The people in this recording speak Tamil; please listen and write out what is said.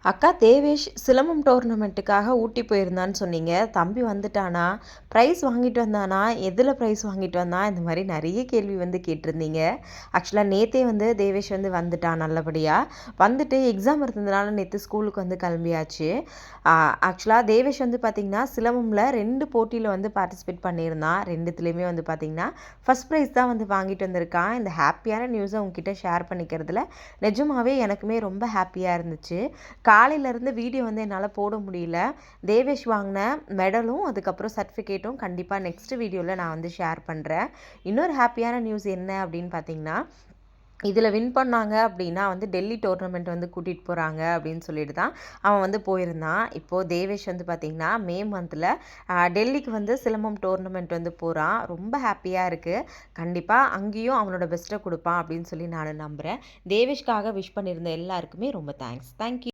அக்கா தேவேஷ் சிலம்பம் டோர்னமெண்ட்டுக்காக ஊட்டி போயிருந்தான்னு சொன்னீங்க. தம்பி வந்துட்டானா? ப்ரைஸ் வாங்கிட்டு வந்தானா? எதில ப்ரைஸ் வாங்கிட்டு வந்தான்? இந்த மாரி நெறைய கேள்வி வந்து கேட்டிருந்தீங்க. ஆக்சுவலா நேத்தே வந்து தேவேஷ் வந்து வந்துட்டான் நல்லபடியா. வந்துட்டு எக்ஸாம் இருந்ததுனால நேத்து ஸ்கூலுக்கு வந்து கிளம்பியாச்சு. ஆக்சுவலா தேவேஷ் வந்து பார்த்தீங்கன்னா, சிலம்பம்ல 2 போட்டியில வந்து பார்ட்டிசிபேட் பண்ணியிருந்தான். 2த்துலயுமே வந்து பார்த்தீங்கன்னா, ஃபர்ஸ்ட் ப்ரைஸ் தான் வந்து வாங்கிட்டு வந்திருக்கான். இந்த ஹேப்பியான நியூஸ உங்ககிட்ட ஷேர் பண்ணிக்கிறதுல நிஜமாவே எனக்குமே ரொம்ப ஹேப்பியா இருந்துச்சு. காலையிலேருந்து வீடியோ வந்து என்னால் போட முடியல. தேவேஷ் வாங்கின மெடலும் அதுக்கப்புறம் சர்டிஃபிகேட்டும் கண்டிப்பாக நெக்ஸ்ட் வீடியோவில் நான் வந்து ஷேர் பண்ணுறேன். இன்னொரு ஹாப்பியான நியூஸ் என்ன அப்படின்னு பார்த்தீங்கன்னா, இதில் வின் பண்ணாங்க அப்படின்னா வந்து டெல்லி டோர்னமெண்ட் வந்து கூட்டிகிட்டு போகிறாங்க அப்படின்னு சொல்லிட்டு தான் அவன் வந்து போயிருந்தான். இப்போது தேவேஷ் வந்து பார்த்திங்கன்னா மே மந்தில் டெல்லிக்கு வந்து சிலம்பம் டோர்னமெண்ட் வந்து போகிறான். ரொம்ப ஹாப்பியாக இருக்குது. கண்டிப்பாக அங்கேயும் அவனோட பெஸ்ட்டை கொடுப்பான் அப்படின்னு சொல்லி நான் நம்புகிறேன். தேவேஷ்காக விஷ் பண்ணியிருந்த எல்லாருக்குமே ரொம்ப தேங்க்ஸ். தேங்க்யூ.